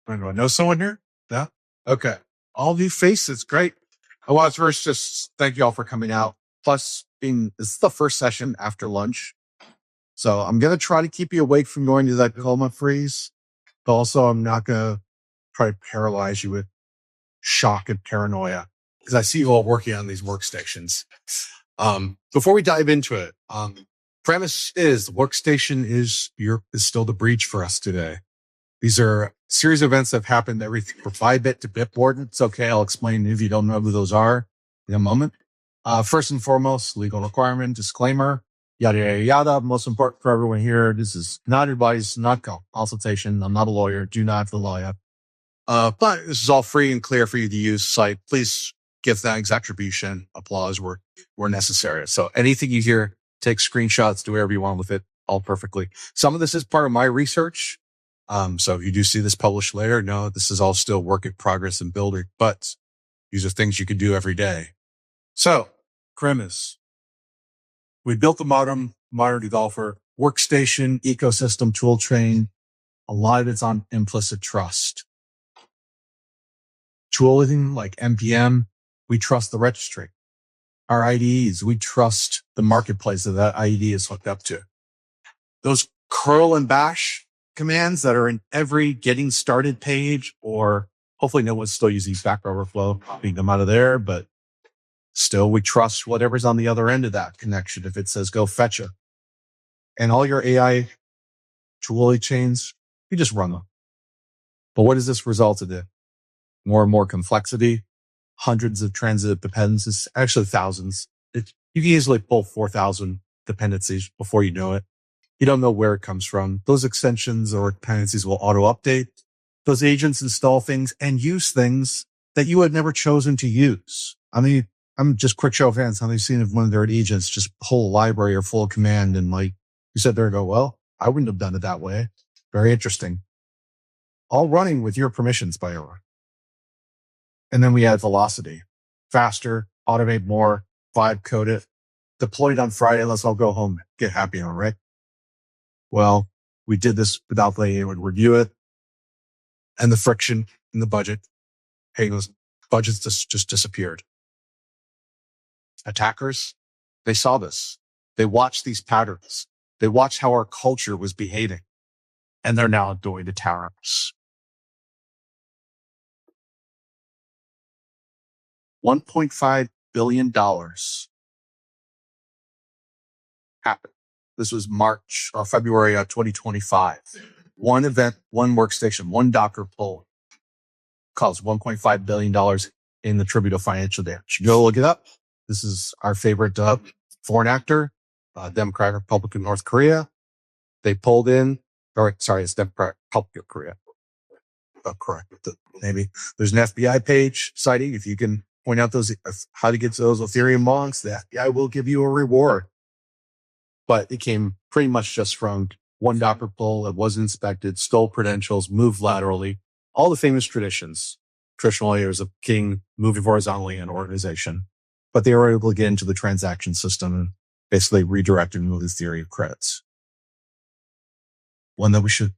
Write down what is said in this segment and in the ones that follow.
Do I know someone here? Yeah. Okay. All new faces. Great. I want to first just thank you all for coming out. Plus, this is the first session after lunch. So I'm going to try to keep you awake from going to that coma freeze. But also, I'm not going to try to paralyze you with shock and paranoia because I see you all working on these workstations. Before we dive into it, premise is Workstation is still the breach for us today. These are a series of events that have happened, everything from Bybit to Bitwarden. It's okay. I'll explain if you don't know who those are in a moment. First and foremost, legal requirement, disclaimer, yada, yada, yada. Most important for everyone here, this is not advice, not consultation. I'm not a lawyer. Do not have the lawyer. But this is all free and clear for you to use. Site. Please give thanks, attribution, applause where necessary. So anything you hear, take screenshots, do whatever you want with it, all perfectly. Some of this is part of my research. So if you do see this published later, no, this is all still work in progress and building, but these are things you can do every day. So premise, we built the modern developer workstation ecosystem tool chain. A lot of it's on implicit trust. Tooling like NPM, we trust the registry. Our IDEs, we trust the marketplace that IDE is hooked up to. Those curl and bash commands that are in every getting started page, or hopefully no one's still using Stack Overflow, copying them out of there, but still we trust whatever's on the other end of that connection. If it says go fetch it, and all your AI tool chains, you just run them. But what does this result in? More and more complexity, hundreds of transitive dependencies, actually thousands. You can easily pull 4,000 dependencies before you know it. You don't know where it comes from. Those extensions or dependencies will auto-update. Those agents install things and use things that you had never chosen to use. I mean, I'm just quick show of hands. How many seen if one of their agents just pull a library or full command and like you sit there and go, well, I wouldn't have done it that way. Very interesting. All running with your permissions, by the way. And then we add velocity. Faster, automate more, vibe code it, deploy it on Friday. Let's all go home, get happy on it, right? Well, we did this without letting anyone review it. And the friction in the budget. Hey, those budgets just disappeared. Attackers, they saw this. They watched these patterns. They watched how our culture was behaving. And they're now doing the tariffs. $1.5 billion happened. This was March or February of 2025. One event, one workstation, one Docker pull caused $1.5 billion in the tribute of financial damage. You go look it up. This is our favorite foreign actor, Democratic Republic of North Korea. They pulled in, it's Democratic Republic of Korea. Correct. Maybe there's an FBI page citing. If you can point out how to get to those Ethereum monks, the FBI will give you a reward. But it came pretty much just from one Docker pull. It wasn't inspected, stole credentials, moved laterally. All the famous traditions. Traditional layers of king moving horizontally in an organization. But they were able to get into the transaction system and basically redirect and move the theory of credits. One that we should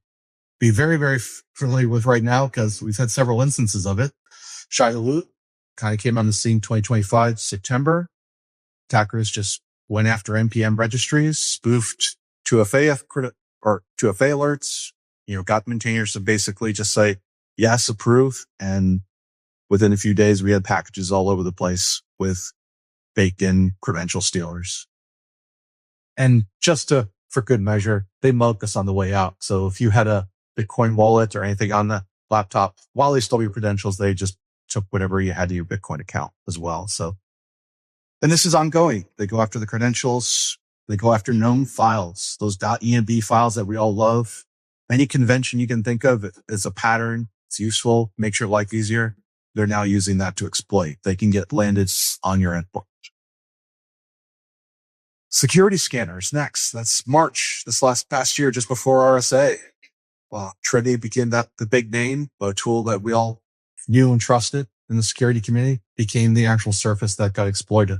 be very, very familiar with right now because we've had several instances of it. Shai-Hulud kind of came on the scene 2025 September. Attackers just went after NPM registries, spoofed 2FA alerts, got maintainers to basically just say, yes, approve. And within a few days, we had packages all over the place with baked in credential stealers. And just for good measure, they mugged us on the way out. So if you had a Bitcoin wallet or anything on the laptop, while they stole your credentials, they just took whatever you had to your Bitcoin account as well. So, and this is ongoing. They go after the credentials. They go after known files, those .env files that we all love. Any convention you can think of, it's a pattern. It's useful. Makes your life easier. They're now using that to exploit. They can get landed on your endpoint. Security scanners next. That's March, this past year, just before RSA. Well, Trinity became the big name, a tool that we all knew and trusted in the security community, became the actual surface that got exploited.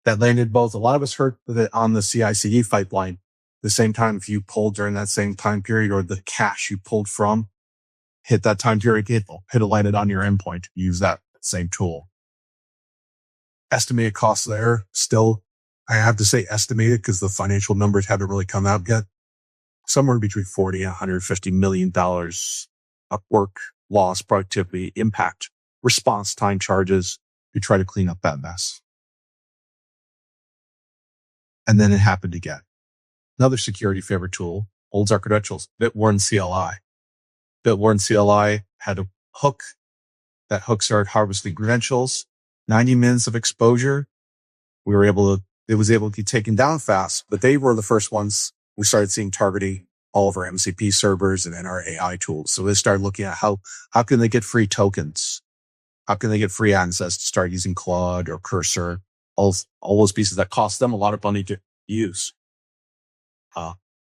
That landed both. A lot of us heard of it on the CI/CD pipeline, the same time, if you pulled during that same time period, or the cache you pulled from hit that time period, hit it landed on your endpoint. Use that same tool. Estimated costs there, still, I have to say estimated because the financial numbers haven't really come out yet. Somewhere between $40 and $150 million of work, loss, productivity, impact, response time charges to try to clean up that mess. And then it happened again. Another security favor tool holds our credentials, Bitwarden CLI. Bitwarden CLI had a hook. That hook started harvesting credentials, 90 minutes of exposure. It was able to be taken down fast, but they were the first ones we started seeing targeting all of our MCP servers and then our AI tools. So they started looking at how can they get free tokens? How can they get free access to start using Claude or Cursor? All those pieces that cost them a lot of money to use.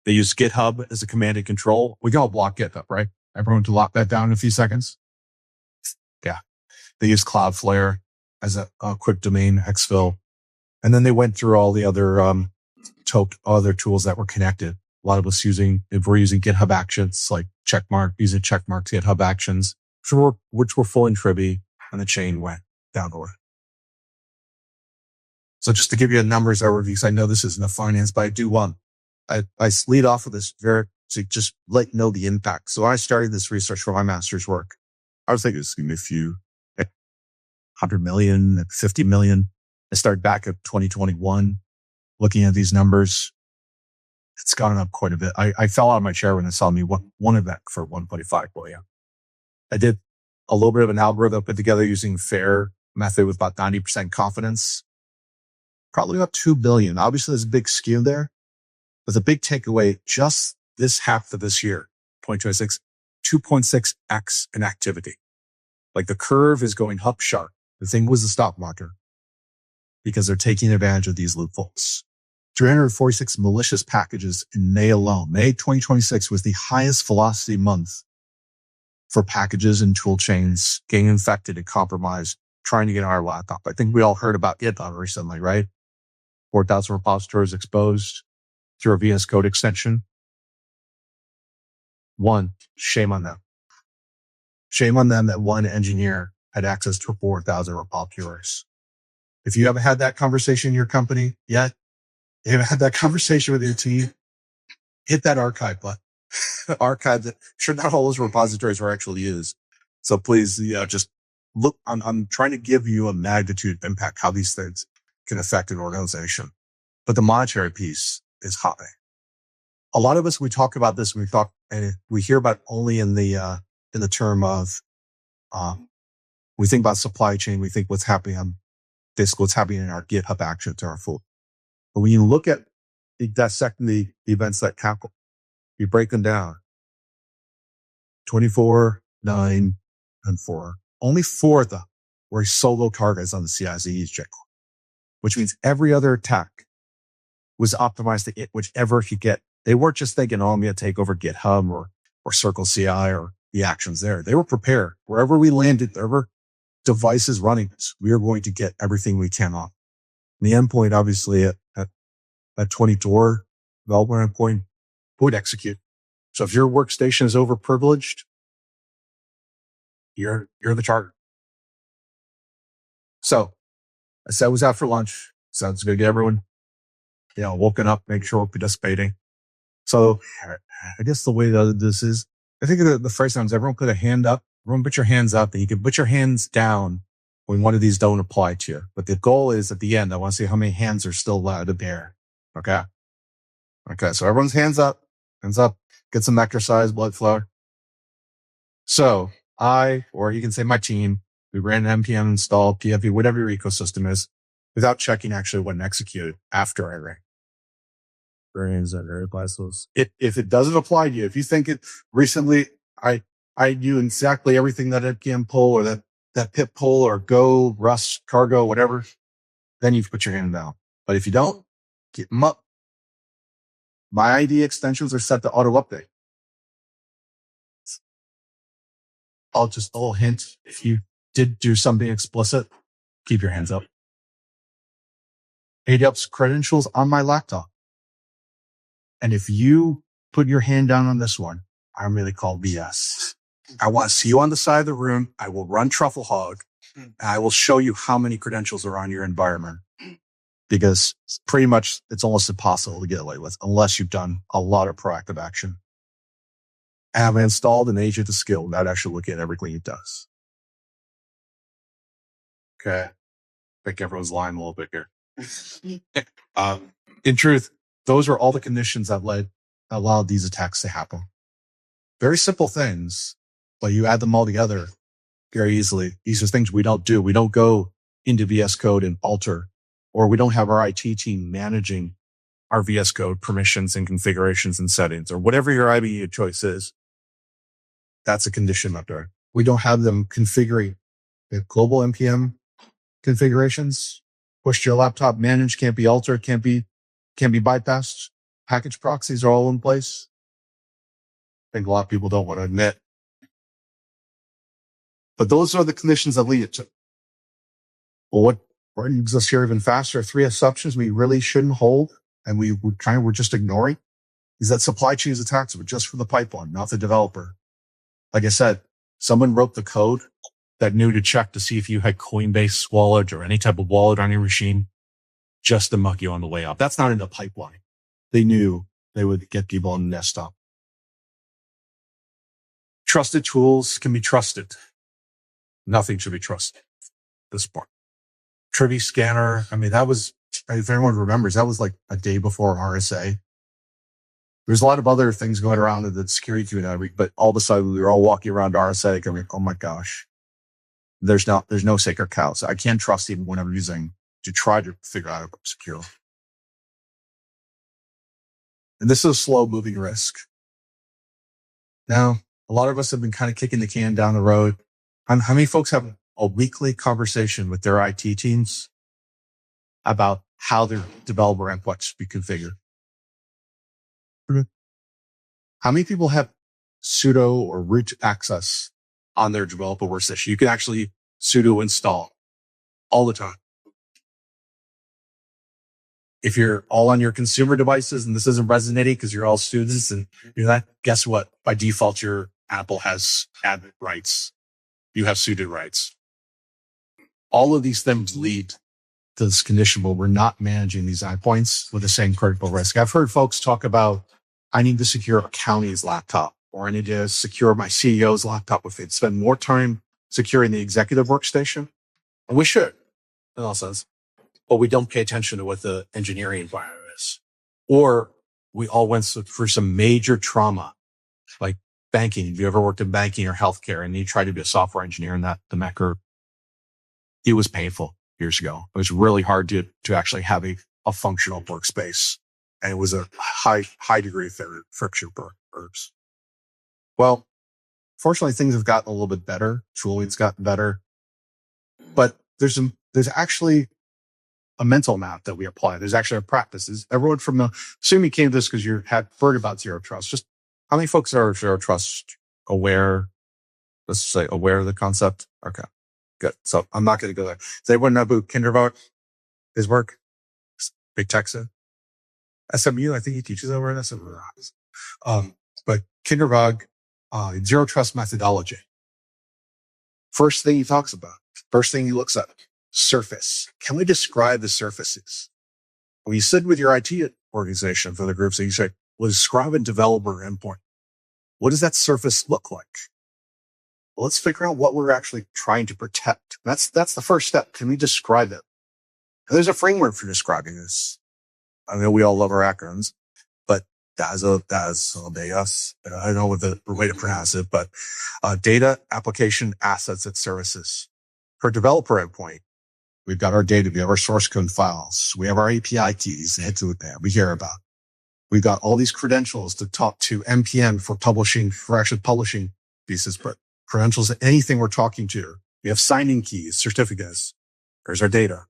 They use GitHub as a command and control. We can all block GitHub, right? Everyone to lock that down in a few seconds. Yeah. They use Cloudflare as a quick domain exfil. And then they went through all the other, other tools that were connected. A lot of us if we're using GitHub Actions, like using checkmarks, GitHub Actions, which were full in Tribby, and the chain went downward. So just to give you a numbers overview, because I know this isn't a finance, but I do want, I lead off with this to just let you know the impact. So I started this research for my master's work. I was thinking it's going to be a few, 100 million, 50 million. I started back at 2021 looking at these numbers. It's gone up quite a bit. I fell out of my chair when I saw me one event for 1.5 billion. I did a little bit of an algorithm put together using FAIR method with about 90% confidence. Probably about 2 billion. Obviously, there's a big skew there. But the big takeaway, just this half of this year, 2026, 2.6x in activity. Like the curve is going up sharp. The thing was the stock market because they're taking advantage of these loopholes. 346 malicious packages in May alone. May 2026 was the highest velocity month for packages and tool chains getting infected and compromised, trying to get on our laptop. I think we all heard about GitHub recently, right? 4,000 repositories exposed through a VS Code extension. One, shame on them. Shame on them that one engineer had access to 4,000 repositories. If you haven't had that conversation in your company yet, you haven't had that conversation with your team, hit that archive button. Archive that. Sure, not all those repositories were actually used. So please, just look. I'm trying to give you a magnitude of impact, how these things can affect an organization. But the monetary piece is high. A lot of us, we talk about this, and we hear about it only in the term of, we think about supply chain, we think what's happening on this, what's happening in our GitHub Actions or our full. But when you look at dissecting the events that happen, you break them down. 24, 9, and 4. Only 4 of them were solo targets on the CI/CD check, which means every other attack was optimized to hit whichever you get. They weren't just thinking, I'm going to take over GitHub or Circle CI or the actions there. They were prepared. Wherever we landed, wherever device is running this, we are going to get everything we can off. And the endpoint, obviously, at 24 development endpoint would execute. So if your workstation is overprivileged, you're the target. So I said I was out for lunch. Sounds good to everyone. Woken up, make sure we're participating. So I guess the way that this is, I think the first time is everyone put a hand up. Everyone put your hands up, and you can put your hands down when one of these don't apply to you. But the goal is at the end, I want to see how many hands are still allowed to bear. Okay. So everyone's hands up, get some exercise, blood flow. So or you can say my team, we ran an npm install, PFP, whatever your ecosystem is, without checking actually what executed after I ran. If it doesn't apply to you, if you think it recently, I knew exactly everything that npm pull or that pip pull or go, Rust, cargo, whatever, then you put your hand down. But if you don't, get them up. My ID extensions are set to auto update. Just a little hint. If you did do something explicit, keep your hands up. AWS credentials on my laptop. And if you put your hand down on this one, I'm going to call BS. I want to see you on the side of the room. I will run truffle hog. And I will show you how many credentials are on your environment, because pretty much it's almost impossible to get away with unless you've done a lot of proactive action. I have installed an agent of skill without actually looking at everything it does. Okay. I think everyone's lying a little bit here. In truth, those are all the conditions that allowed these attacks to happen. Very simple things, but you add them all together very easily. These are things we don't do. We don't go into VS Code and alter, or we don't have our IT team managing our VS Code permissions and configurations and settings, or whatever your IBE of choice is. That's a condition up there. We don't have them configuring the global NPM configurations. Push to your laptop, managed, can't be altered, can't be bypassed. Package proxies are all in place. I think a lot of people don't want to admit. But those are the conditions that lead it to. Well, what brings us here even faster? 3 assumptions we really shouldn't hold, and we're just ignoring, is that supply chain attacks were just for the pipeline, not the developer. Like I said, someone wrote the code that knew to check to see if you had Coinbase wallet or any type of wallet on your machine, just to muck you on the way up. That's not in the pipeline. They knew they would get people on the desktop. Trusted tools can be trusted. Nothing should be trusted at this point. Trivy Scanner, I mean, that was, if everyone remembers, that was like a day before RSA. There's a lot of other things going around in the security community that week, but all of a sudden we were all walking around RSA going, oh my gosh, there's no sacred cows. I can't trust even when I'm using to try to figure out how to secure. And this is a slow moving risk. Now, a lot of us have been kind of kicking the can down the road. How many folks have a weekly conversation with their IT teams about how their developer endpoints should be configured? How many people have sudo or root access on their developer workstation? You can actually sudo install all the time. If you're all on your consumer devices and this isn't resonating because you're all students and you're not, guess what? By default, your Apple has admin rights. You have sudo rights. All of these things lead to this condition where we're not managing these endpoints with the same critical risk. I've heard folks talk about, I need to secure a county's laptop, or I need to secure my CEO's laptop with it. Spend more time securing the executive workstation. And we should, in all sense. But we don't pay attention to what the engineering environment is. Or we all went through some major trauma, like banking. If you ever worked in banking or healthcare and you tried to be a software engineer in the Met group, it was painful years ago. It was really hard to actually have a functional workspace. And it was a high degree of friction burps. Well, fortunately, things have gotten a little bit better. Tooling's gotten better. But there's actually a mental map that we apply. There's actually a practice. Everyone assume you came to this because you had heard about zero trust. Just how many folks are zero trust aware? Let's say aware of the concept. Okay, good. So I'm not going to go there. Does anyone know about Kindervag? His work? Big Texan? SMU, I think he teaches over at SMU. But Kindervag, zero trust methodology. First thing he talks about, first thing he looks at, surface. Can we describe the surfaces? When you sit with your IT organization for the groups, and you say, well, describe a developer endpoint. What does that surface look like? Well, let's figure out what we're actually trying to protect. That's the first step. Can we describe it? And there's a framework for describing this. I mean, we all love our acronyms, but DAS, I don't know what the way to pronounce it, but data, application, assets, and services. For developer endpoint, we've got our data, we have our source code files, we have our API keys, we hear about. We've got all these credentials to talk to NPM for actually publishing pieces, but credentials, anything we're talking to. We have signing keys, certificates. There's our data.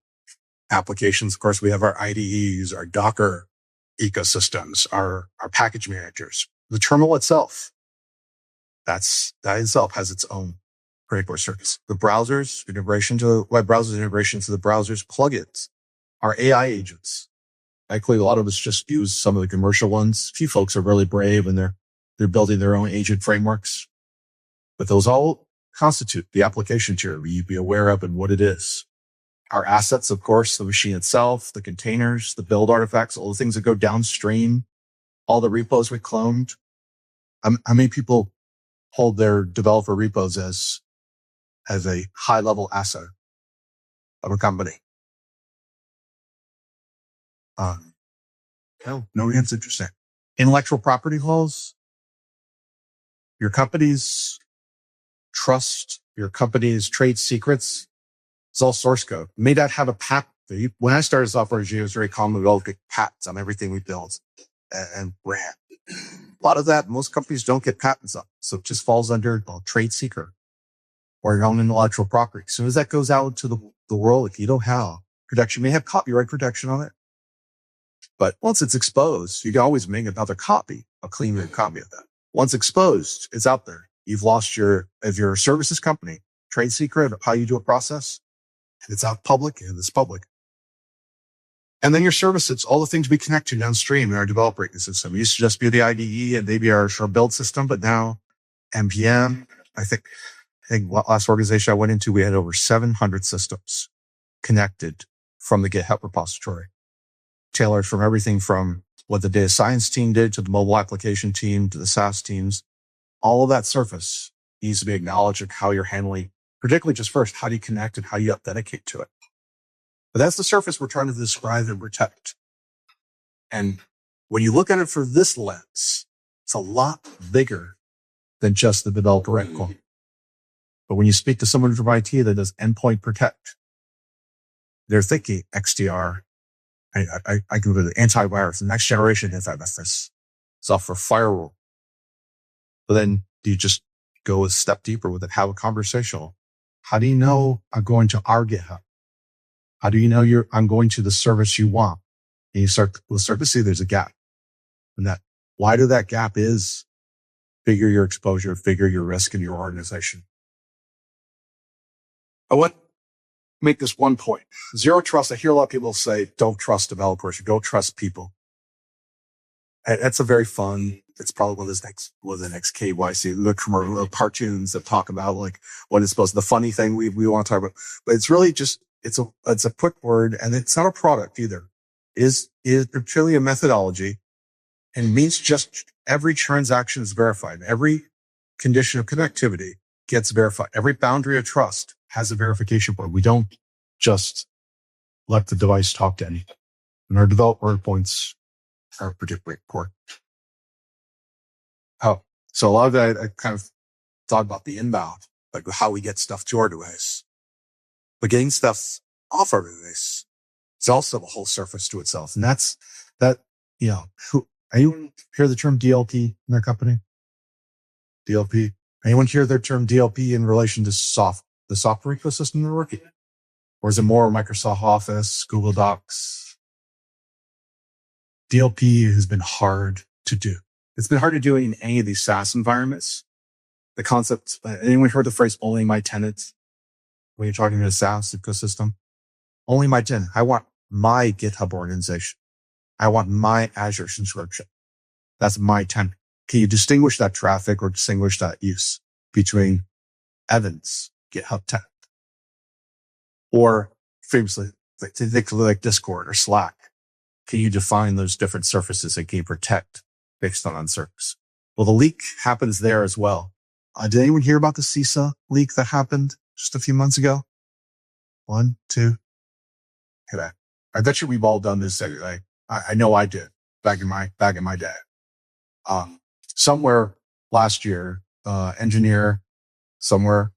Applications, of course, we have our IDEs, our Docker ecosystems, our package managers. The terminal itself, that itself has its own critical circuits. The browsers, integration to web browsers, integration to the browsers, plugins, our AI agents. Actually, a lot of us just use some of the commercial ones. A few folks are really brave and they're building their own agent frameworks, but those all constitute the application tier we be aware of and what it is. Our assets, of course, the machine itself, the containers, the build artifacts, all the things that go downstream, all the repos we cloned. How many people hold their developer repos as a high level asset of a company? No, it's interesting. Intellectual property laws, your company's trust, your company's trade secrets, it's all source code. May not have a patent. When I started software engineering, it was very common to get patents on everything we built and brand. A lot of that, most companies don't get patents on. So it just falls under trade secret or your own intellectual property. As soon as that goes out into the world, if you don't have protection, you may have copyright protection on it. But once it's exposed, you can always make another copy, a cleaner copy of that. Once exposed, it's out there. You've lost if you're a services company, trade secret, how you do a process, and it's out public and it's public. And then your services, all the things we connect to downstream in our developer ecosystem. It used to just be the IDE and maybe our build system, but now NPM, I think last organization I went into, we had over 700 systems connected from the GitHub repository. Tailored from everything from what the data science team did to the mobile application team to the SaaS teams. All of that surface needs to be acknowledged of how you're handling, particularly just first, how do you connect and how you authenticate to it. But that's the surface we're trying to describe and protect. And when you look at it for this lens, it's a lot bigger than just the developer endpoint. But when you speak to someone from IT that does endpoint protect, they're thinking XDR. I can go to antivirus, the next generation antivirus, software firewall. But then do you just go a step deeper with it? Have a conversational. How do you know I'm going to our GitHub? How do you know I'm going to the service you want? And you start to see there's a gap. And that why do that gap is figure your exposure, figure your risk in your organization. I want to make this one point. Zero trust. I hear a lot of people say, don't trust developers. Don't trust people. And that's a very fun, it's probably one of the next KYC, the cartoons that talk about like what is supposed to, the funny thing we want to talk about. But it's really just, it's a quick word and it's not a product either. Is purely a methodology and means just every transaction is verified. Every condition of connectivity gets verified. Every boundary of trust has a verification board. We don't just let the device talk to anything. And our developer points are particularly important. So a lot of that, I kind of thought about the inbound, like how we get stuff to our device. But getting stuff off our device is also a whole surface to itself. And that's that, anyone hear the term DLP in their company? DLP. Anyone hear the term DLP in relation to the software ecosystem they're working in? Or is it more Microsoft Office, Google Docs? DLP has been hard to do. It's been hard to do in any of these SaaS environments. The concept, anyone heard the phrase only my tenants? When you're talking about a SaaS ecosystem, only my tenant. I want my GitHub organization. I want my Azure subscription. That's my tenant. Can you distinguish that traffic or distinguish that use between Evan's GitHub tenant? Or famously, like Discord or Slack, can you define those different surfaces and can you protect based on surface? Well, the leak happens there as well. Did anyone hear about the CISA leak that happened just a few months ago? 1, 2. Okay. I bet you we've all done this. I know I did back in my day. Somewhere last year, engineer somewhere,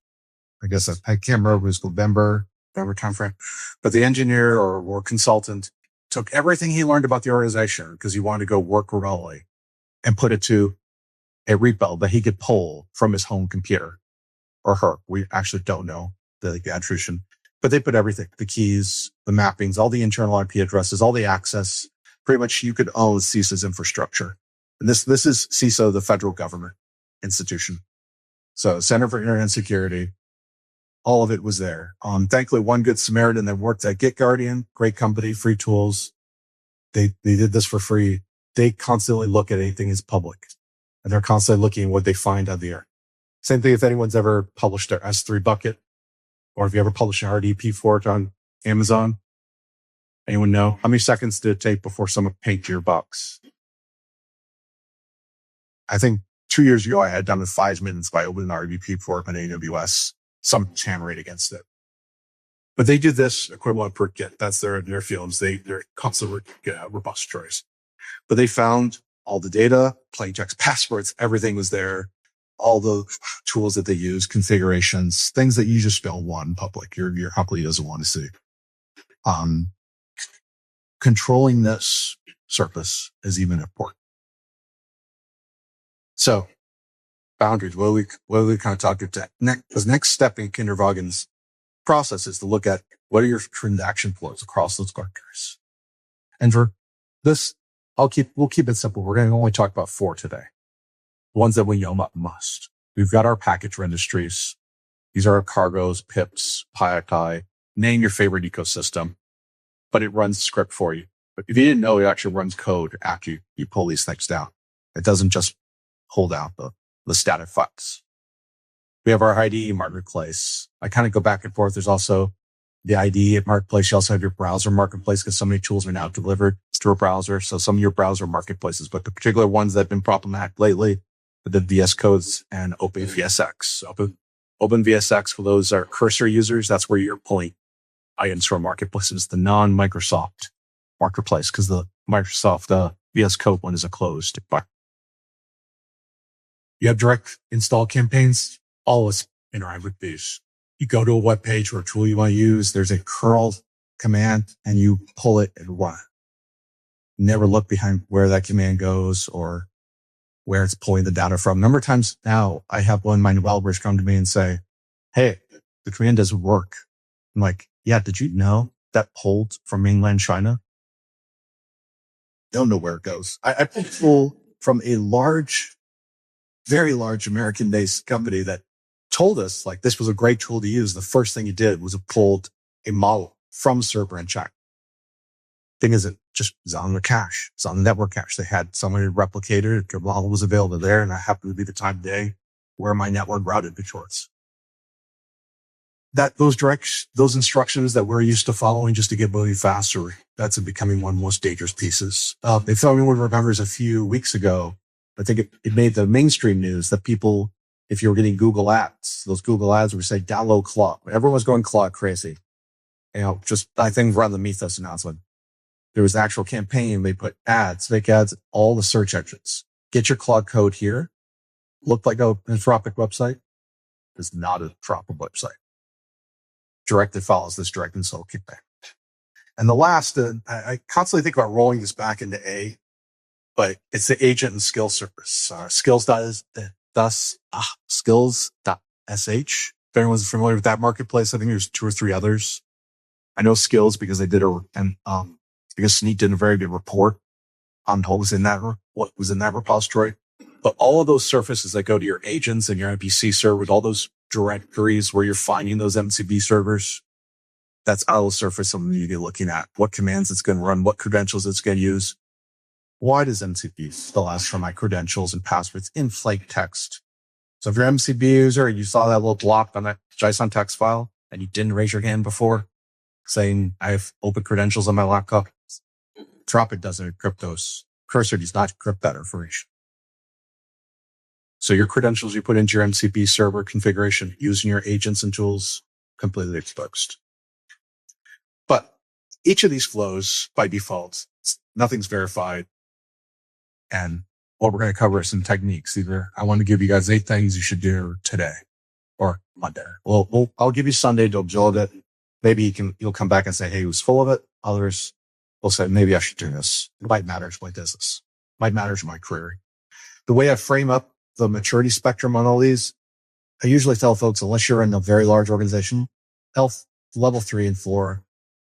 I guess I can't remember, it was November timeframe, but the engineer or consultant took everything he learned about the organization because he wanted to go work remotely and put it to a repo that he could pull from his home computer or her. We actually don't know the attribution, but they put everything, the keys, the mappings, all the internal IP addresses, all the access. Pretty much you could own CISA's infrastructure. And this is CISA, the federal government institution. So Center for Internet Security, all of it was there. Thankfully, one good Samaritan that worked at GitGuardian, great company, free tools. They did this for free. They constantly look at anything as public, and they're constantly looking at what they find out there. Same thing if anyone's ever published their S3 bucket, or if you ever published an RDP fork on Amazon. Anyone know? How many seconds did it take before someone paid your box? I think 2 years ago, I had done it 5 minutes by opening an RDP fork on AWS. Some hammer rate against it. But they do this equivalent per Git. That's their fields. They're constantly repositories. But they found all the data, plain text passwords, everything was there. All the tools that they use, configurations, things that you just don't want in public. Your company doesn't want to see. Controlling this surface is even important. So, boundaries. What are we kind of talking to next? Because next step in Kindervagen's process is to look at what are your transaction flows across those clusters. And for this, we'll keep it simple. We're going to only talk about 4 today. Ones that we know must. We've got our package registries. These are our cargoes, pips, PyI, name your favorite ecosystem, but it runs script for you. But if you didn't know, it actually runs code after you pull these things down. It doesn't just hold out the static files. We have our IDE marketplace. I kind of go back and forth. There's also the IDE at marketplace. You also have your browser marketplace because so many tools are now delivered through a browser. So some of your browser marketplaces, but the particular ones that have been problematic lately, the VS Codes and OpenVSX. OpenVSX, for those are cursor users, that's where you're pulling items from marketplaces, the non-Microsoft marketplace, because the Microsoft VS Code one is a closed environment. You have direct install campaigns. Always interact with these. You go to a web page or a tool you want to use. There's a curl command and you pull it and run. Never look behind where that command goes or where it's pulling the data from. A number of times now I have one of my developers come to me and say, hey, the command doesn't work. I'm like, yeah, did you know that pulled from mainland China? Don't know where it goes. I pulled a tool from a very large American-based company that told us like this was a great tool to use. The first thing it did was it pulled a model from server in China. Thing is, it just was on the cache. It's on the network cache. They had somebody replicated it. The model was available there, and I happened to be the time of day where my network routed it towards. Those instructions that we're used to following just to get moving faster, that's becoming one of the most dangerous pieces. If anyone remembers a few weeks ago, I think it made the mainstream news that people, if you were getting Google ads, those Google ads would say download Claude. Everyone was going Claude crazy. I think around the Mythos announcement, there was an actual campaign. They put fake ads, all the search engines. Get your Claude code here. Looked like an Anthropic website. It's not an Anthropic website. Directed follows this direct install kickback. And the last, I constantly think about rolling this back into A, but it's the agent and skill service. Skills.sh. If anyone's familiar with that marketplace, I think there's 2 or 3 others. I know Skills because they did because Sneak did a very good report on what was in that repository. But all of those surfaces that go to your agents and your MPC server with all those directories where you're finding those MCP servers, that's out of the surface something you get looking at. What commands it's going to run, what credentials it's going to use. Why does MCP still ask for my credentials and passwords in plain text? So if you're an MCP user and you saw that little block on that JSON text file and you didn't raise your hand before saying I have open credentials on my laptop, Anthropic doesn't encrypt those. Cursor does not encrypt that information. So your credentials you put into your MCP server configuration using your agents and tools, completely exposed. But each of these flows by default, nothing's verified. And what we're going to cover is some techniques. Either I want to give you guys 8 things you should do today or Monday. Well, I'll give you Sunday to absorb it. Maybe you'll come back and say, hey, he was full of it. Others will say, maybe I should do this. It might matter to my business. It might matter to my career. The way I frame up the maturity spectrum on all these, I usually tell folks, unless you're in a very large organization, level 3 and 4,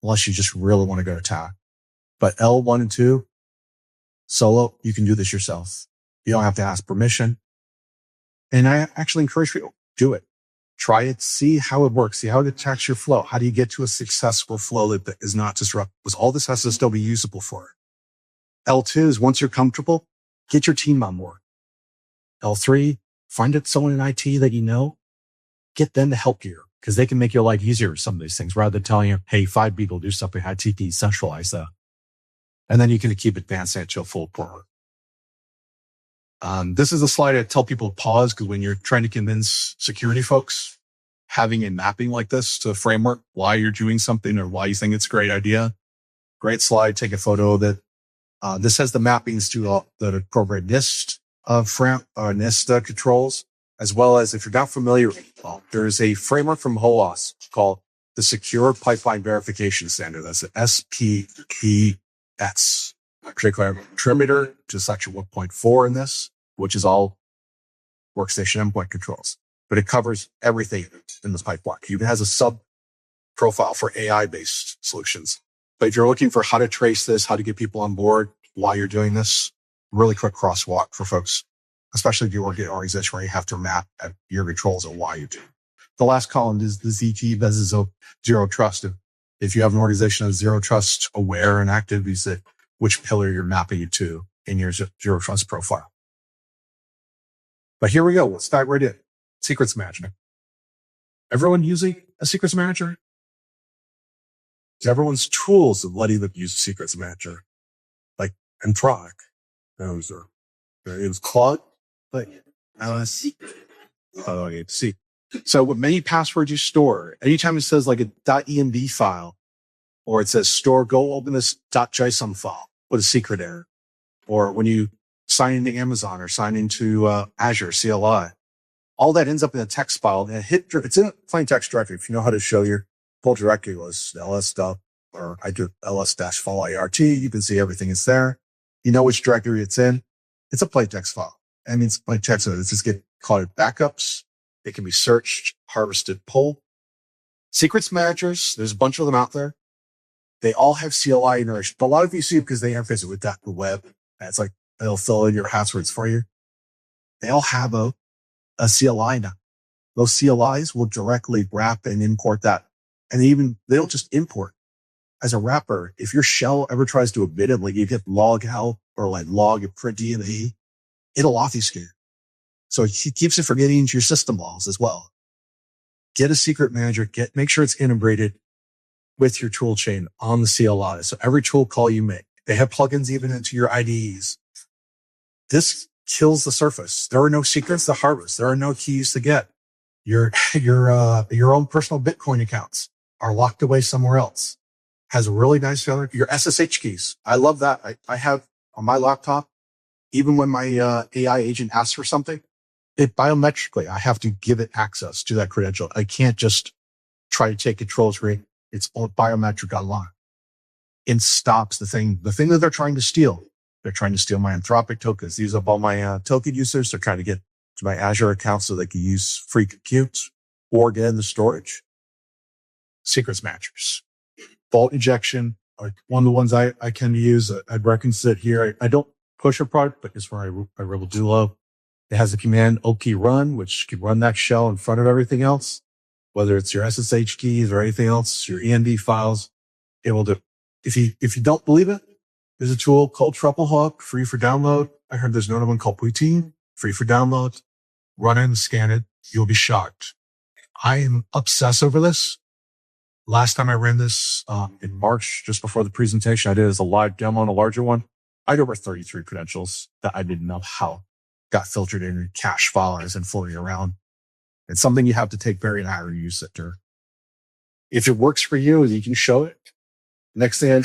unless you just really want to go to town. But L1 and 2, solo, you can do this yourself. You don't have to ask permission. And I actually encourage people, do it. Try it, see how it works, see how it attacks your flow. How do you get to a successful flow that is not disrupted? Because all this has to still be usable for. L2 is once you're comfortable, get your team on board. L3, find someone in IT that you know, get them to help you because they can make your life easier with some of these things rather than telling you, hey, 5 people do something, ITP, centralize that. And then you can keep advancing it to a full forward. This is a slide I tell people to pause because when you're trying to convince security folks, having a mapping like this to a framework, why you're doing something or why you think it's a great idea. Great slide. Take a photo of it. This has the mappings to the appropriate NIST NIST controls, as well as if you're not familiar with it, there's a framework from HOAS called the Secure Pipeline Verification Standard. That's the SPPS. Particular contributor to section 1.4 in this, which is all workstation endpoint controls, but it covers everything in this pipeline. It even has a sub profile for AI based solutions. But if you're looking for how to trace this, how to get people on board while you're doing this, really quick crosswalk for folks, especially if you work at an organization where you have to map at your controls and why you do. The last column is the ZT versus zero trust. If you have an organization of zero trust aware and activities, that which pillar you're mapping it to in your zero trust profile. But here we go. Let's dive right in. Secrets management. Everyone using a secrets manager? Everyone's tools of letting them use a secrets manager, like Entronic. Those are, it's Claude, but secret. Oh, I need to see. So with many passwords you store, anytime it says like a .env file, or it says store, go open this .json file with a secret error. Or when you sign into Amazon or sign into Azure CLI, all that ends up in a text file. And it's in a plain text directory. If you know how to show your full directory list, ls stuff, or I do ls-file ART, you can see everything is there. You know which directory it's in. It's a plain text file. I mean, it's plain text. It's just get called backups. It can be searched, harvested, pulled. Secrets managers, there's a bunch of them out there. They all have CLI integration, but a lot of you see it because they interface it with the web. And it's like, they'll fill in your passwords for you. They all have a CLI now. Those CLIs will directly wrap and import that. And they don't just import. As a wrapper, if your shell ever tries to omit it, like you get log help or like log and print DNE, it'll obfuscate you. So it keeps it from getting into your system logs as well. Get a secret manager, make sure it's integrated with your tool chain on the CLI. So every tool call you make, they have plugins even into your IDEs. This kills the surface. There are no secrets to harvest. There are no keys to get. Your own personal Bitcoin accounts are locked away somewhere else. Has a really nice feeling. Your SSH keys. I love that. I have on my laptop, even when my AI agent asks for something, it biometrically, I have to give it access to that credential. I can't just try to take control screen. It's all biometric online. It stops the thing that they're trying to steal. They're trying to steal my Anthropic tokens. These are all my token users. They're trying to get to my Azure account so they can use free compute or get in the storage. Secrets managers. Vault injection, one of the ones I can use. I'd reference it here. I don't push a product, but it's where I really do love. It has a command OP run, which can run that shell in front of everything else, whether it's your SSH keys or anything else, your env files. It will do. If you don't believe it, there's a tool called TripleHook, free for download. I heard there's another one called Poutine, free for download. Run it and scan it. You'll be shocked. I am obsessed over this. Last time I ran this in March, just before the presentation, I did as a live demo on a larger one. I had over 33 credentials that I didn't know how got filtered in cache files and floating around. It's something you have to take very high use it. If it works for you, you can show it. Next thing,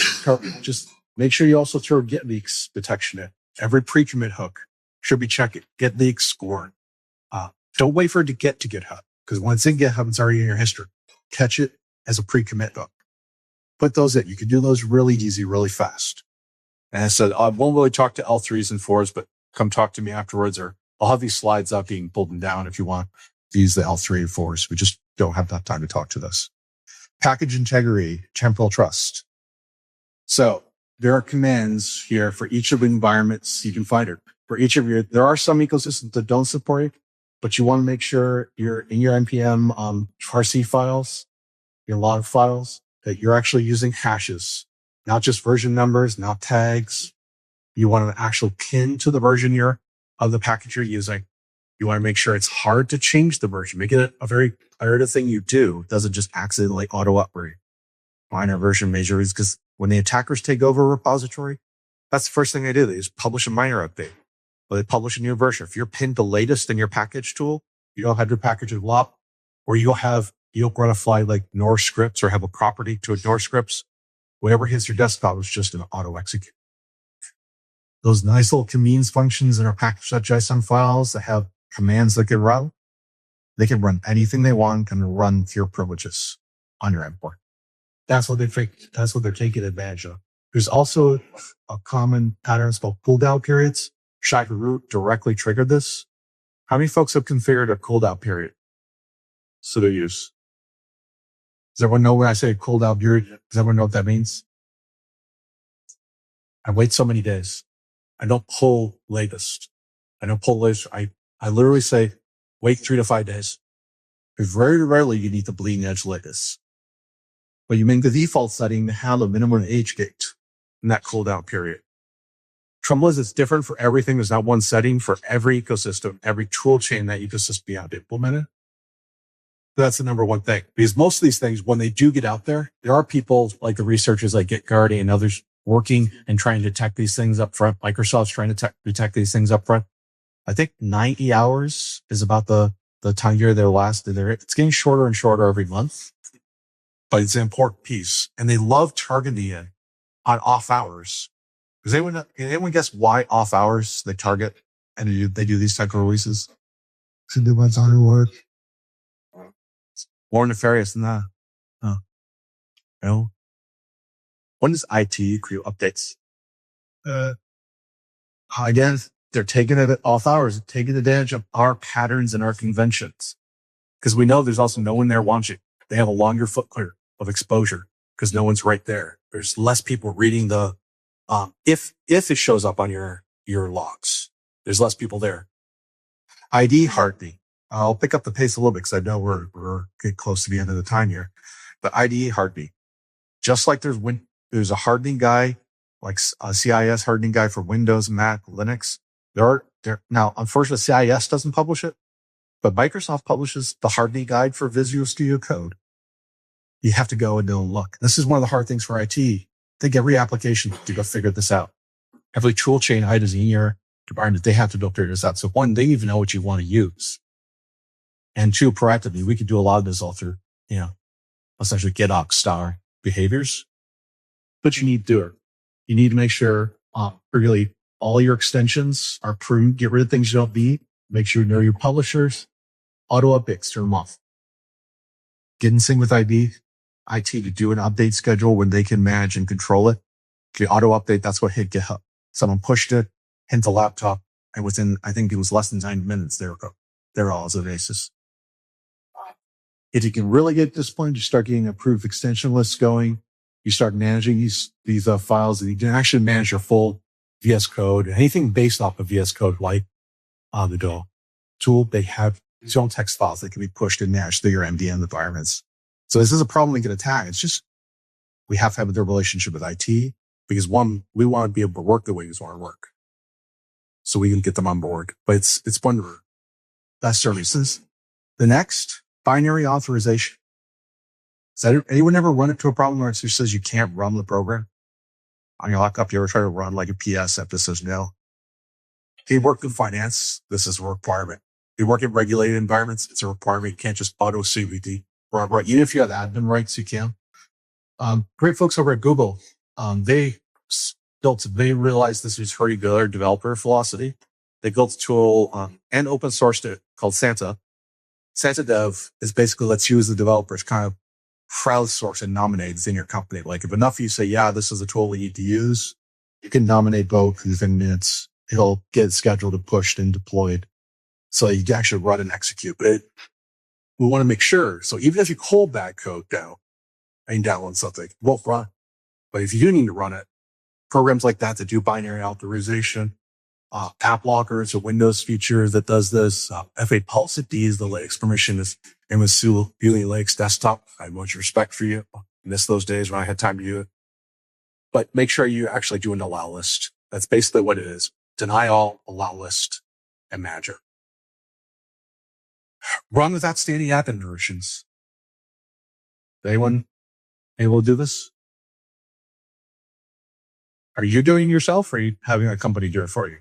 just make sure you also throw get leaks detection in. Every pre-commit hook should be checking get leaks scored. Don't wait for it to get to GitHub, because when it's in GitHub, it's already in your history. Catch it as a pre-commit hook. Put those in. You can do those really easy, really fast. And I said, I won't really talk to L3s and 4s, but come talk to me afterwards, or I'll have these slides up being pulled down if you want to use the L3 and 4s. We just don't have that time to talk to this. Package integrity, temporal trust. So there are commands here for each of the environments you can find it. For each of your, there are some ecosystems that don't support it, but you want to make sure you're in your NPM RC files, your log files, that you're actually using hashes, not just version numbers, not tags. You want an actual pin to the version of the package you're using. You want to make sure it's hard to change the version. Make it a very iterative thing you do. It doesn't just accidentally auto-upgrade. Minor version measures, because when the attackers take over a repository, that's the first thing they do. They just publish a minor update. Or they publish a new version. If you're pinned the latest in your package tool, you don't have your package LOP, or you'll run a fly like ignore scripts or have a property to ignore scripts. Whatever hits your desktop is just an auto execute. Those nice little commands functions in our package.json files that have commands that can run, they can run anything they want and run pure privileges on your endpoint. That's what they're taking advantage of. There's also a common pattern called cooldown periods. Shai-Hulud directly triggered this. How many folks have configured a cooldown period? So they use. Does everyone know when I say cooldown period? Does everyone know what that means? I wait so many days. I don't pull latest. I literally say wait 3 to 5 days. Very rarely you need the bleeding edge latest. But you make the default setting to have a minimum age gate in that cooldown period. Trouble is, it's different for everything. There's not one setting for every ecosystem, every tool chain that ecosystem be out implemented. That's the number one thing. Because most of these things, when they do get out there are people like the researchers like GitGuardy and others working and trying to detect these things up front. Microsoft's trying to detect these things up front. I think 90 hours is about the time period they'll last. It's getting shorter and shorter every month, but it's an important piece. And they love targeting it on off hours. Does anyone guess why off hours they target and they do these type of releases? To do what's on work. More nefarious than that. No. When does IT create updates? Again, they're taking it at off hours, taking advantage of our patterns and our conventions. Because we know there's also no one there watching. They have a longer foot clear of exposure because no one's right there. There's less people reading the, if it shows up on your logs, there's less people there. ID hardening. I'll pick up the pace a little bit because I know we're getting close to the end of the time here. But IDE hardening, just like there's a hardening guy, like a CIS hardening guy for Windows, Mac, Linux. Now, unfortunately, CIS doesn't publish it, but Microsoft publishes the hardening guide for Visual Studio Code. You have to go and look. This is one of the hard things for IT. I think every application to go figure this out. Every tool chain items in your environment, they have to go figure this out. So one, they even know what you want to use. And two, proactively, we could do a lot of this all through, essentially GitOps style behaviors. But you need to do it. You need to make sure, really all your extensions are pruned. Get rid of things you don't need. Make sure you know your publishers. Auto updates, turn them off. Get in sync with IT to do an update schedule when they can manage and control it. The auto update, that's what hit GitHub. Someone pushed it, hit the laptop, and within, I think it was less than 9 minutes, they're all as a basis. If you can really get disciplined, you start getting approved extension lists going. You start managing these files, and you can actually manage your full VS Code. Anything based off of VS Code, like the tool, they have its own text files that can be pushed and managed through your MDM environments. So this is a problem we can attack. It's just we have to have a good relationship with IT because one, we want to be able to work the way we want to work, so we can get them on board. But it's one of the best services. The next, binary authorization. Has anyone ever run into a problem where it just says you can't run the program on your lockup? You ever try to run like a PS app that says no? If you work in finance, this is a requirement. If you work in regulated environments, it's a requirement. You can't just auto CVD. Right. Even if you have admin rights, you can. Great folks over at Google, they realized this was pretty good, our developer philosophy. They built a tool and open sourced it called Santa. Santa Dev is basically lets you as the developers kind of crowdsource and nominate in your company. Like if enough of you say, yeah, this is a tool we need to use, you can nominate both within minutes. It'll get scheduled and pushed and deployed. So you can actually run and execute. But we want to make sure. So even if you hold that code down and download something, it won't run. But if you do need to run it, programs like that do binary authorization, app locker is a Windows feature that does this. F8 Pulse is the Linux permission is MSU Linux desktop. I have much respect for you. I miss those days when I had time to do it. But make sure you actually do an allow list That's basically what it is. Deny all, allow list, and manager. Run with outstanding app versions. Anyone able to do this? Are you doing it yourself, or are you having a company do it for you?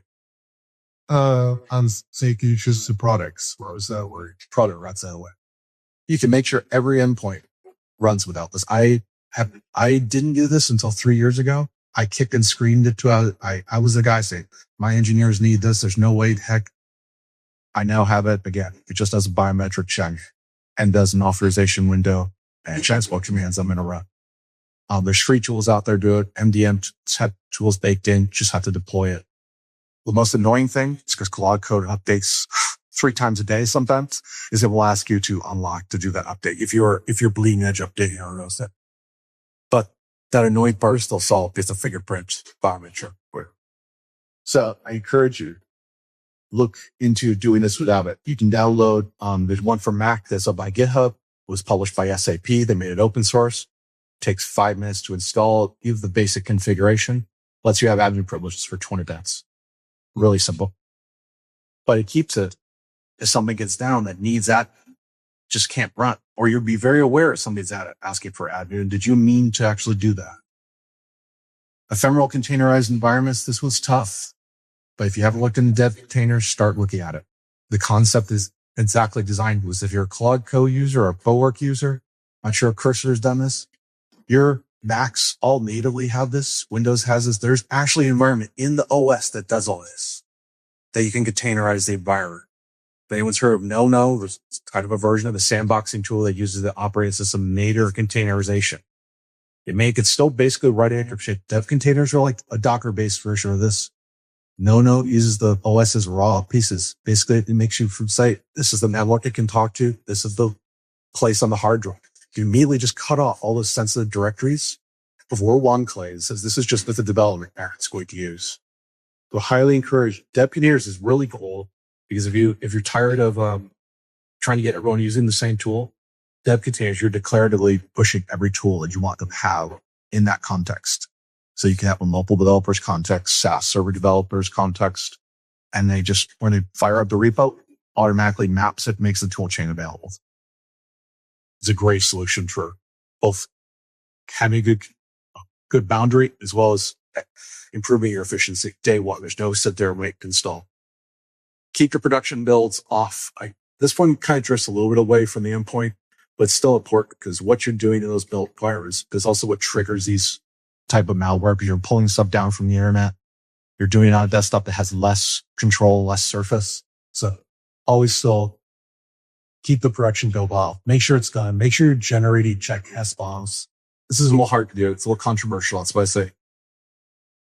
I'm saying you choose the products. What was that word? Product runs that way. You can make sure every endpoint runs without this. I didn't do this until 3 years ago. I kicked and screamed it to, I was the guy saying, my engineers need this. There's no way, heck. I now have it again. It just does a biometric check and does an authorization window and transport commands I'm going to run. There's free tools out there do it. MDM have tools baked in. Just have to deploy it. The most annoying thing is because Claude Code updates 3 times a day sometimes is it will ask you to unlock to do that update. If you're bleeding edge updating or knows that. But that annoying part is still solved. It's a fingerprint biometric. So I encourage you, look into doing this without it. You can download, there's one for Mac that's up by GitHub. It was published by SAP. They made it open source. Takes 5 minutes to install. You have the basic configuration. Lets you have admin privileges for 20 minutes. Really simple. But it keeps it. If something gets down that needs that, just can't run. Or you'll be very aware if somebody's asking for admin. Did you mean to actually do that? Ephemeral containerized environments, this was tough. But if you haven't looked into dev containers, start looking at it. The concept is exactly designed was if you're a Claude Code user or a Bowork user, I'm sure Cursor's done this. Your Macs all natively have this. Windows has this. There's actually an environment in the OS that does all this, that you can containerize the environment. If anyone's heard of No, there's kind of a version of the sandboxing tool that uses the operating system native containerization. It's still basically right encryption. Dev containers are like a Docker-based version of this. No uses the OS's raw pieces. Basically, it makes you from site. This is the network it can talk to. This is the place on the hard drive. You immediately just cut off all those sensitive directories before one claim says this is just what the development parent's going to use. So highly encourage dev containers is really cool because if you're tired of trying to get everyone using the same tool, dev containers, you're declaratively pushing every tool that you want them to have in that context. So you can have a multiple developers context, SaaS server developers context, and they just, when they fire up the repo, automatically maps it, makes the tool chain available. It's a great solution for both having a good boundary as well as improving your efficiency. Day one, there's no sit there and wait to install. Keep your production builds off. This one kind of drifts a little bit away from the endpoint, but it's still important because what you're doing in those build environments is also what triggers these type of malware because you're pulling stuff down from the internet. You're doing it on a desktop that has less control, less surface. So always still keep the production build off. Make sure it's done. Make sure you're generating check SBOMs. This is a little hard to do. It's a little controversial. That's why I say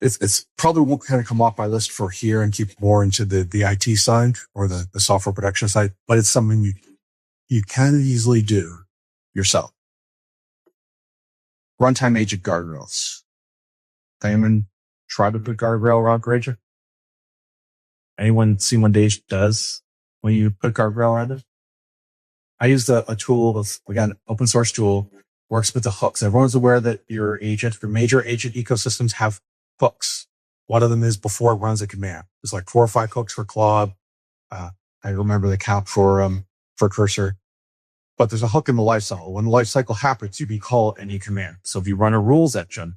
it's probably won't kind of come off my list for here and keep more into the IT side or the software production side, but it's something you can easily do yourself. Runtime agent guardrails. Anyone try to put guardrail around Ranger? Anyone see what Dage does when you put guardrail around it? I used a tool with, again, open source tool, works with the hooks. Everyone's aware that your major agent ecosystems have hooks. One of them is before it runs a command. There's like 4 or 5 hooks for Claude. I remember the cap for Cursor. But there's a hook in the lifecycle. When the lifecycle happens, you can call any command. So if you run a rules engine,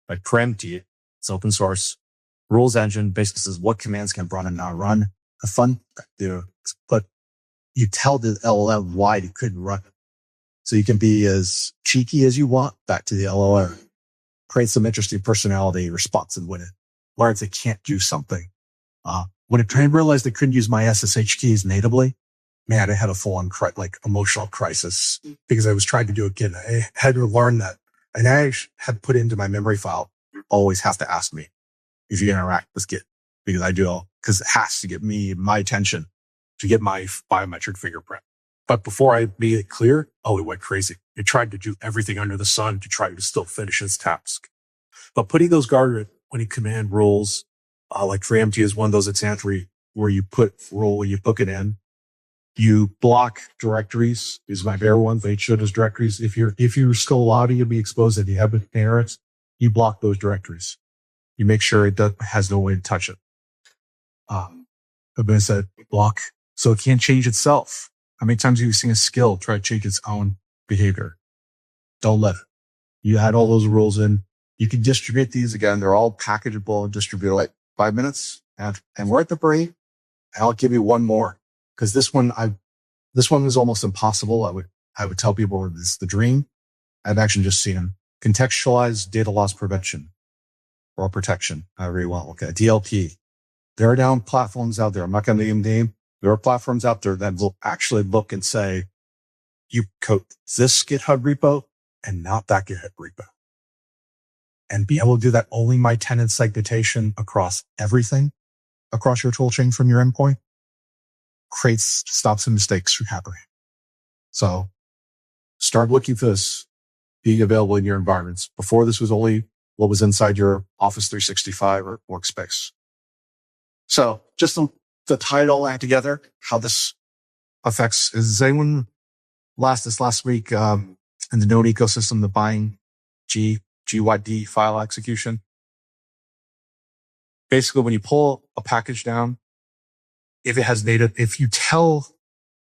like preempty, it's open source. Rules engine basically says what commands can run and not run. The fun there, but you tell the LLM why it couldn't run. So you can be as cheeky as you want back to the LLM. Create some interesting personality response, and when it learns it can't do something. When it realized it couldn't use my SSH keys natively, man, I had a full-on emotional crisis because I was trying to do it again. I had to learn that. And I had put into my memory file, always have to ask me if you interact with Git because because it has to get me my attention to get my biometric fingerprint. But before I made it clear, it went crazy. It tried to do everything under the sun to try to still finish its task. But putting those guardrails, when you command rules, like preempty is one of those examples where you put rule, when you book it in, you block directories. Is my favorite one. They should as directories. If you're still allowed to be exposed and you have parents, you block those directories. You make sure it has no way to touch it. But said block, so it can't change itself. How many times have you seen a skill try to change its own behavior? Don't let it. You add all those rules in. You can distribute these again. They're all packageable and distributable. Like 5 minutes, and we're at the break. I'll give you one more because this one is almost impossible. I would tell people it's the dream. I've actually just seen them. Contextualized data loss prevention or protection, however you want to look at it. DLP. There are now platforms out there. I'm not going to name. There are platforms out there that will actually look and say, you code this GitHub repo and not that GitHub repo. And be able to do that only my tenant segmentation across everything, across your tool chain from your endpoint, stops some mistakes from happening. So start looking for this being available in your environments. Before, this was only what was inside your Office 365 or workspace. So just to tie it all out together, how this affects, is anyone this last week in the node ecosystem, the buying GYD file execution? Basically, when you pull a package down, if you tell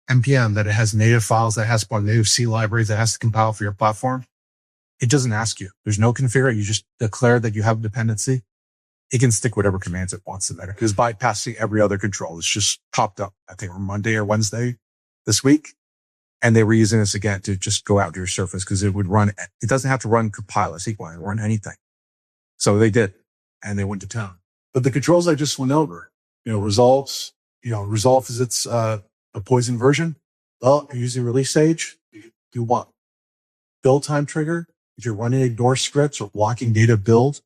NPM that it has native files, that has native C libraries that has to compile for your platform, it doesn't ask you. There's no configure. You just declare that you have a dependency. It can stick whatever commands it wants in there because bypassing every other control. It's just popped up, I think, on Monday or Wednesday this week. And they were using this again to just go out to your surface because it would run. It doesn't have to run compile a SQL, it run anything. So they did, and they went to town. But the controls I just went over, resolve is its a poison version. Well, you're using release stage. You want build time trigger. If you're running ignore scripts or blocking data build,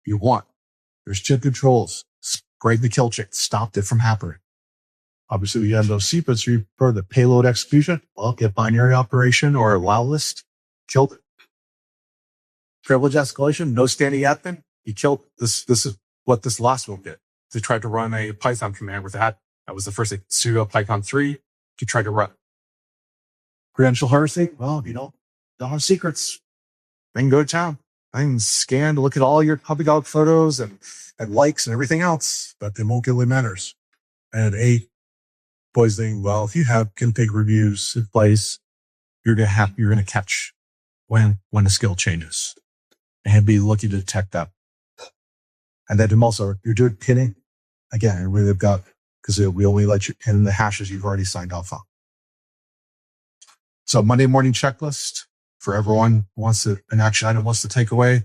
you want. There's chip controls. Break the kill check. Stopped it from happening. Obviously, we have those secrets for the payload execution. Well, get binary operation or allow list. Killed it. Privilege escalation. No standing admin. You killed this. This is what this last one did. They tried to run a Python command with that. That was the first thing. Sudo Python 3. You tried to run. Credential harvesting. Well, don't have secrets. Then go to town. I can scan to look at all your public out photos and likes and everything else, but they won't get what matters. And 8, poisoning. Well, if you have config reviews in place, you're gonna catch when a skill changes and be looking to detect that. And then also you're doing pinning again. We've got because we only let you pin the hashes you've already signed off on. So Monday morning checklist. For everyone who wants an action item wants to take away,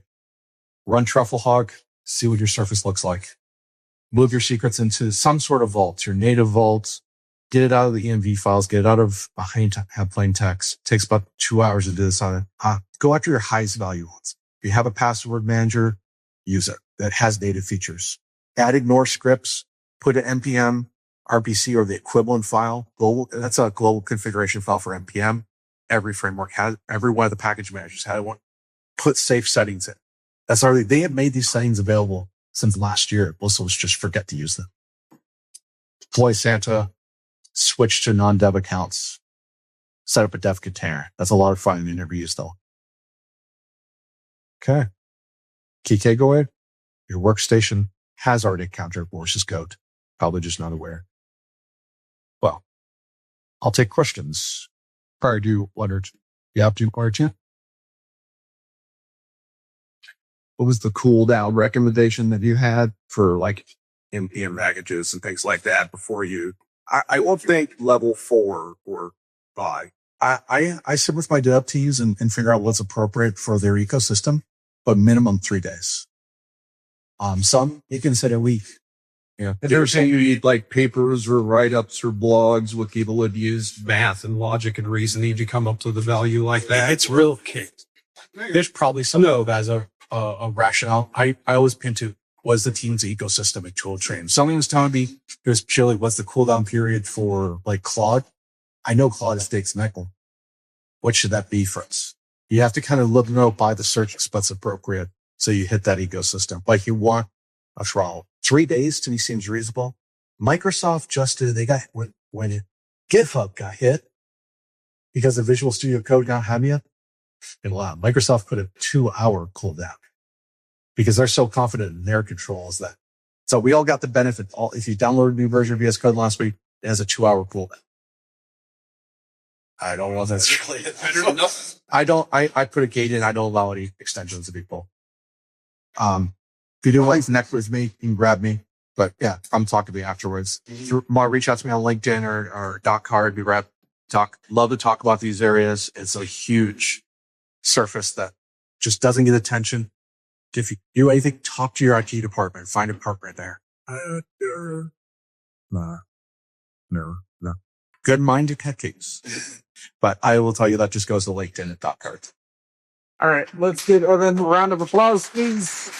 run Truffle Hog, see what your surface looks like. Move your secrets into some sort of vault, your native vault, get it out of the env files, get it out of behind plain text. It takes about 2 hours to do this on it. Go after your highest value ones. If you have a password manager, use it. That has native features. Add ignore scripts, put an npm RPC or the equivalent file. That's a global configuration file for npm. Every framework has, every one of the package managers had one. Put safe settings in. They have made these settings available since last year. Most of us just forget to use them. Deploy Santa, switch to non-dev accounts, set up a dev container. That's a lot of fun in interviews though. Okay. Key takeaway. Your workstation has already encountered malicious code. Probably just not aware. Well, I'll take questions. Probably do one or two. You have to or two. What was the cooldown recommendation that you had for like npm packages and things like that before you? I won't think level 4 or 5. I sit with my dev teams and figure out what's appropriate for their ecosystem, but minimum 3 days. Some you can set a week. Yeah. Have you ever seen you need like papers or write-ups or blogs where people would use math and logic and reasoning to come up to the value like that? It's real case. There's probably some of as a rationale. I always pin to was the team's ecosystem and tool train. Someone was telling me there's purely what's the cooldown period for like Claude. I know Claude takes nickel. What should that be for us? You have to kind of look by the search what's appropriate. So you hit that ecosystem. Like you want a trial. 3 days to me seems reasonable. Microsoft just did, when GitHub got hit because the Visual Studio Code got heavy, and Microsoft put a 2-hour cooldown. because they're so confident in their controls that. So we all got the benefit. If you download a new version of VS Code last week, it has a 2-hour cooldown. I don't know if that's really Better than nothing. I put a gate in. I don't allow any extensions to people. If you do want to connect with me, you can grab me. But yeah, come talk to me afterwards. Reach out to me on LinkedIn or .card. Love to talk about these areas. It's a huge surface that just doesn't get attention. If you do anything, talk to your IT department. Find a partner there. No. Good mind to cupcakes. But I will tell you that just goes to LinkedIn at .card. All right, let's get a round of applause, please.